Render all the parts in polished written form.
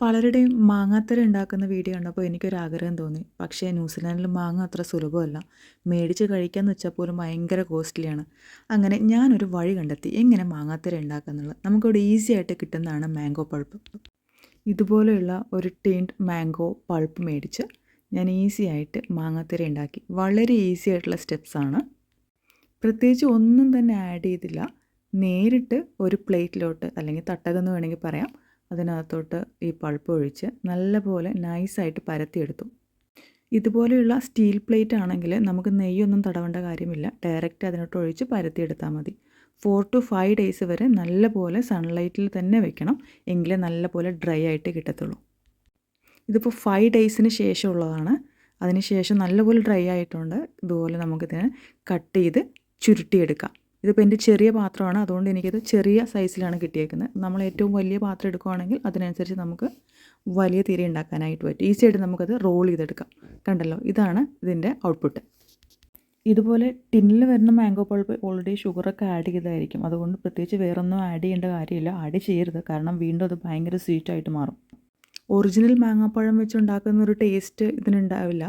പലരുടെയും മാങ്ങാത്തര ഉണ്ടാക്കുന്ന വീഡിയോ കണ്ടപ്പോൾ എനിക്കൊരാഗ്രഹം തോന്നി. പക്ഷേ ന്യൂസിലാൻഡിൽ മാങ്ങ അത്ര സുലഭമല്ല. മേടിച്ച് കഴിക്കാമെന്ന് വെച്ചാൽ പോലും ഭയങ്കര കോസ്റ്റ്ലിയാണ്. അങ്ങനെ ഞാനൊരു വഴി കണ്ടെത്തി എങ്ങനെ മാങ്ങാത്തര ഉണ്ടാക്കാമെന്നുള്ളത്. നമുക്കിവിടെ ഈസി ആയിട്ട് കിട്ടുന്നതാണ് മാംഗോ പൾപ്പ്. ഇതുപോലെയുള്ള ഒരു ടിൻഡ് മാംഗോ പൾപ്പ് മേടിച്ച് ഞാൻ ഈസി ആയിട്ട് മാങ്ങാത്തര ഉണ്ടാക്കി. വളരെ ഈസി ആയിട്ടുള്ള സ്റ്റെപ്സാണ്. പ്രത്യേകിച്ച് ഒന്നും തന്നെ ആഡ് ചെയ്തില്ല. നേരിട്ട് ഒരു പ്ലേറ്റിലോട്ട് അല്ലെങ്കിൽ തട്ടകമെന്ന് വേണമെങ്കിൽ പറയാം, അതിനകത്തോട്ട് ഈ പൾപ്പ് ഒഴിച്ച് നല്ലപോലെ നൈസായിട്ട് പരത്തിയെടുത്തു. ഇതുപോലെയുള്ള സ്റ്റീൽ പ്ലേറ്റ് ആണെങ്കിൽ നമുക്ക് നെയ്യൊന്നും തടവേണ്ട കാര്യമില്ല. ഡയറക്റ്റ് അതിനോട്ട് ഒഴിച്ച് പരത്തിയെടുത്താൽ മതി. 4 to 5 ഡേയ്സ് വരെ നല്ലപോലെ സൺലൈറ്റിൽ തന്നെ വെക്കണം. എങ്കിലേ നല്ലപോലെ ഡ്രൈ ആയിട്ട് കിട്ടത്തുള്ളൂ. ഇതിപ്പോൾ 5 ഡേയ്സിന് ശേഷമുള്ളതാണ്. അതിന് ശേഷം നല്ലപോലെ ഡ്രൈ ആയിട്ടുണ്ട്. ഇതുപോലെ നമുക്കിതിനെ കട്ട് ചെയ്ത് ചുരുട്ടിയെടുക്കാം. ഇതിപ്പോൾ എൻ്റെ ചെറിയ പാത്രമാണ്, അതുകൊണ്ട് എനിക്കത് ചെറിയ സൈസിലാണ് കിട്ടിയേക്കുന്നത്. നമ്മൾ ഏറ്റവും വലിയ പാത്രം എടുക്കുകയാണെങ്കിൽ അതിനനുസരിച്ച് നമുക്ക് വലിയ തിര ഉണ്ടാക്കാനായിട്ട് പറ്റും. ഈസി ആയിട്ട് നമുക്കത് റോൾ ചെയ്തെടുക്കാം. കണ്ടല്ലോ, ഇതാണ് ഇതിൻ്റെ ഔട്ട്പുട്ട്. ഇതുപോലെ ടിന്നിൽ വരുന്ന മാംഗോ പൾപ്പ് ഓൾറെഡി ഷുഗറൊക്കെ ആഡ് ചെയ്തായിരിക്കും. അതുകൊണ്ട് പ്രത്യേകിച്ച് വേറൊന്നും ആഡ് ചെയ്യേണ്ട കാര്യമില്ല. ആഡ് ചെയ്യരുത്, കാരണം വീണ്ടും അത് ഭയങ്കര സ്വീറ്റായിട്ട് മാറും. ഒറിജിനൽ മാങ്ങാപ്പഴം വെച്ചുണ്ടാക്കുന്ന ഒരു ടേസ്റ്റ് ഇതിനുണ്ടാവില്ല.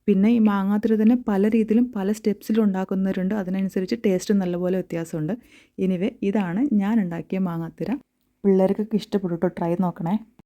പിന്നെ ഈ മാങ്ങാത്തിര തന്നെ പല രീതിയിലും പല സ്റ്റെപ്സിലും ഉണ്ടാക്കുന്നവരുണ്ട്. അതിനനുസരിച്ച് ടേസ്റ്റ് നല്ലപോലെ വ്യത്യാസമുണ്ട്. എനിവേ, ഇതാണ് ഞാൻ ഉണ്ടാക്കിയ മാങ്ങാത്തിര. പിള്ളേർക്കൊക്കെ ഇഷ്ടപ്പെടും കേട്ടോ. ട്രൈ നോക്കണേ.